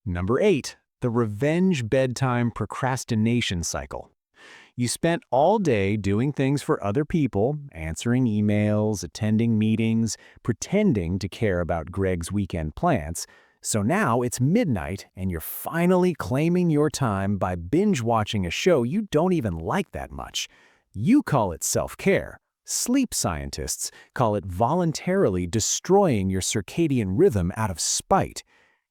Number 8, the revenge bedtime procrastination cycle. You spent all day doing things for other people, answering emails, attending meetings, pretending to care about Greg's weekend plans. So now it's midnight and you're finally claiming your time by binge watching a show you don't even like that much. You call it self-care. Sleep scientists call it voluntarily destroying your circadian rhythm out of spite.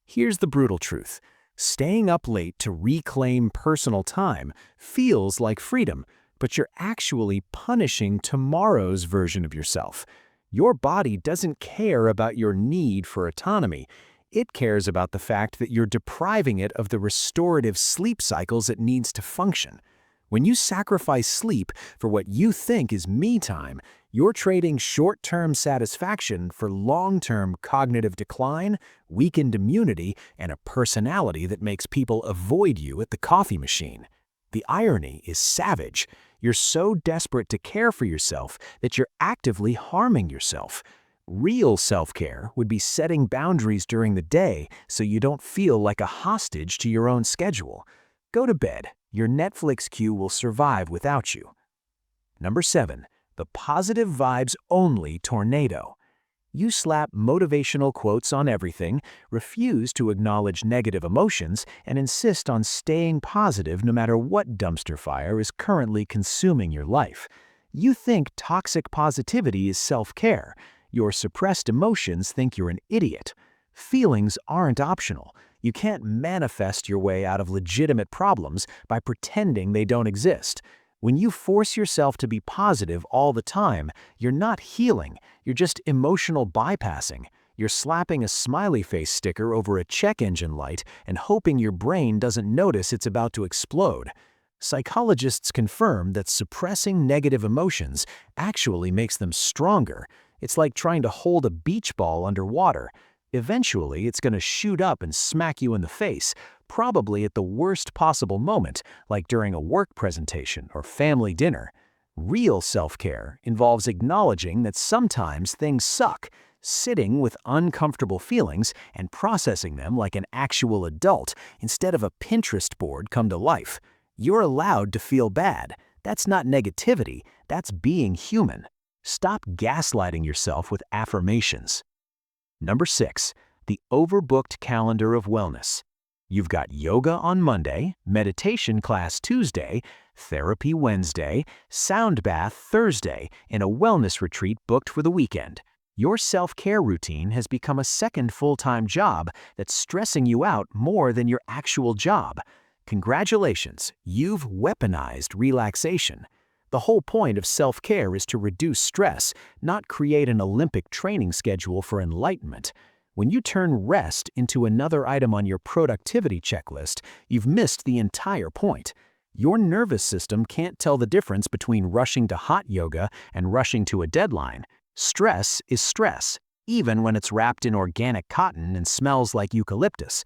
Here's the brutal truth. Staying up late to reclaim personal time feels like freedom, but you're actually punishing tomorrow's version of yourself. Your body doesn't care about your need for autonomy. It cares about the fact that you're depriving it of the restorative sleep cycles it needs to function. When you sacrifice sleep for what you think is me time, you're trading short-term satisfaction for long-term cognitive decline, weakened immunity, and a personality that makes people avoid you at the coffee machine. The irony is savage. You're so desperate to care for yourself that you're actively harming yourself. Real self-care would be setting boundaries during the day so you don't feel like a hostage to your own schedule. Go to bed. Your Netflix queue will survive without you. Number 7. The positive vibes only tornado. You slap motivational quotes on everything, refuse to acknowledge negative emotions, and insist on staying positive no matter what dumpster fire is currently consuming your life. You think toxic positivity is self-care. Your suppressed emotions think you're an idiot. Feelings aren't optional. You can't manifest your way out of legitimate problems by pretending they don't exist. When you force yourself to be positive all the time, you're not healing, you're just emotional bypassing. You're slapping a smiley face sticker over a check engine light and hoping your brain doesn't notice it's about to explode. Psychologists confirm that suppressing negative emotions actually makes them stronger. It's like trying to hold a beach ball underwater. Eventually, it's going to shoot up and smack you in the face, probably at the worst possible moment, like during a work presentation or family dinner. Real self-care involves acknowledging that sometimes things suck, sitting with uncomfortable feelings and processing them like an actual adult instead of a Pinterest board come to life. You're allowed to feel bad. That's not negativity, that's being human. Stop gaslighting yourself with affirmations. Number 6, the overbooked calendar of wellness. You've got yoga on Monday, meditation class Tuesday, therapy Wednesday, sound bath Thursday, and a wellness retreat booked for the weekend. Your self-care routine has become a second full-time job that's stressing you out more than your actual job. Congratulations, you've weaponized relaxation. The whole point of self-care is to reduce stress, not create an Olympic training schedule for enlightenment. When you turn rest into another item on your productivity checklist, you've missed the entire point. Your nervous system can't tell the difference between rushing to hot yoga and rushing to a deadline. Stress is stress, even when it's wrapped in organic cotton and smells like eucalyptus.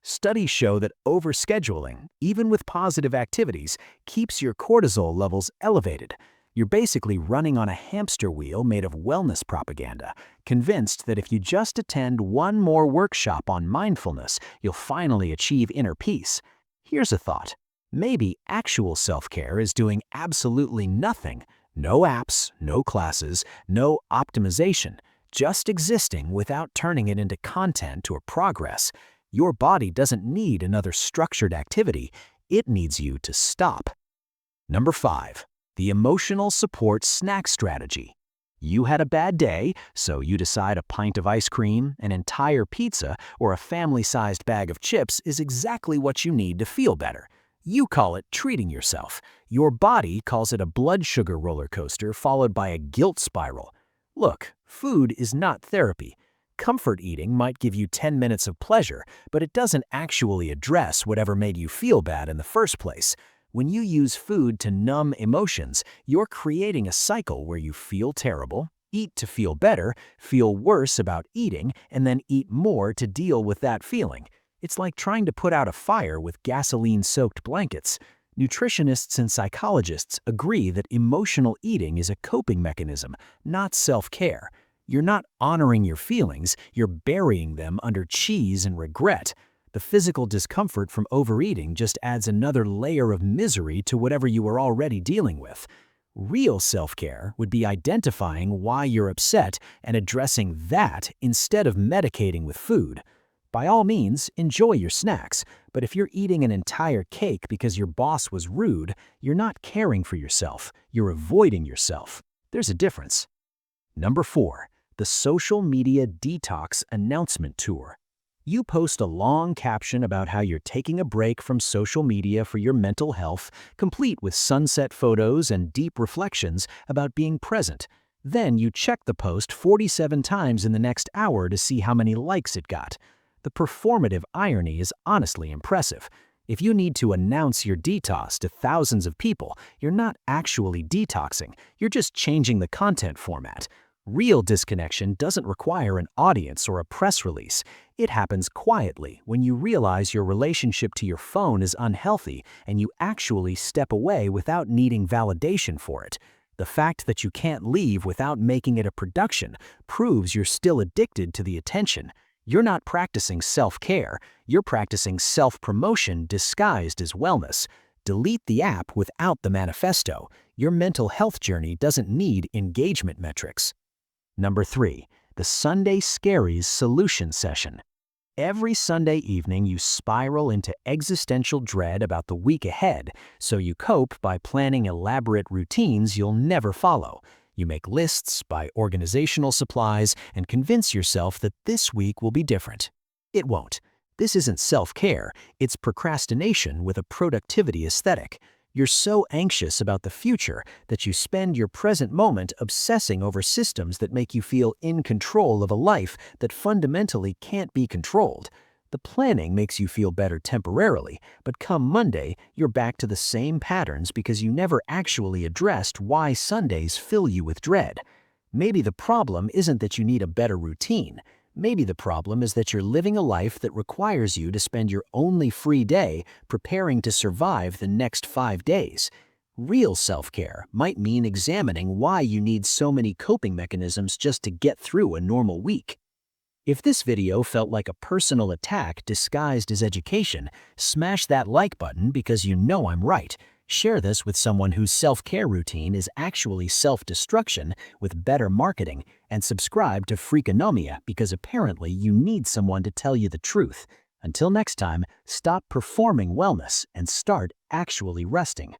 Studies show that overscheduling, even with positive activities, keeps your cortisol levels elevated. You're basically running on a hamster wheel made of wellness propaganda, convinced that if you just attend one more workshop on mindfulness, you'll finally achieve inner peace. Here's a thought. Maybe actual self-care is doing absolutely nothing. No apps, no classes, no optimization, just existing without turning it into content or progress. Your body doesn't need another structured activity. It needs you to stop. Number 5. The emotional support snack strategy. You had a bad day, so you decide a pint of ice cream, an entire pizza, or a family-sized bag of chips is exactly what you need to feel better. You call it treating yourself. Your body calls it a blood sugar roller coaster followed by a guilt spiral. Look, food is not therapy. Comfort eating might give you 10 minutes of pleasure, but it doesn't actually address whatever made you feel bad in the first place. When you use food to numb emotions, you're creating a cycle where you feel terrible, eat to feel better, feel worse about eating, and then eat more to deal with that feeling. It's like trying to put out a fire with gasoline-soaked blankets. Nutritionists and psychologists agree that emotional eating is a coping mechanism, not self-care. You're not honoring your feelings, you're burying them under cheese and regret. The physical discomfort from overeating just adds another layer of misery to whatever you are already dealing with. Real self-care would be identifying why you're upset and addressing that instead of medicating with food. By all means, enjoy your snacks, but if you're eating an entire cake because your boss was rude, you're not caring for yourself, you're avoiding yourself. There's a difference. Number 4. The social media detox announcement tour. You post a long caption about how you're taking a break from social media for your mental health, complete with sunset photos and deep reflections about being present. Then you check the post 47 times in the next hour to see how many likes it got. The performative irony is honestly impressive. If you need to announce your detox to thousands of people, you're not actually detoxing, you're just changing the content format. Real disconnection doesn't require an audience or a press release. It happens quietly when you realize your relationship to your phone is unhealthy and you actually step away without needing validation for it. The fact that you can't leave without making it a production proves you're still addicted to the attention. You're not practicing self-care, you're practicing self-promotion disguised as wellness. Delete the app without the manifesto. Your mental health journey doesn't need engagement metrics. Number 3. The Sunday Scaries Solution Session. Every Sunday evening, you spiral into existential dread about the week ahead, so you cope by planning elaborate routines you'll never follow. You make lists, buy organizational supplies, and convince yourself that this week will be different. It won't. This isn't self-care, it's procrastination with a productivity aesthetic. You're so anxious about the future that you spend your present moment obsessing over systems that make you feel in control of a life that fundamentally can't be controlled. The planning makes you feel better temporarily, but come Monday, you're back to the same patterns because you never actually addressed why Sundays fill you with dread. Maybe the problem isn't that you need a better routine. Maybe the problem is that you're living a life that requires you to spend your only free day preparing to survive the next 5 days. Real self-care might mean examining why you need so many coping mechanisms just to get through a normal week. If this video felt like a personal attack disguised as education, smash that like button because you know I'm right. Share this with someone whose self-care routine is actually self-destruction with better marketing, and subscribe to Freakonomia because apparently you need someone to tell you the truth. Until next time, stop performing wellness and start actually resting.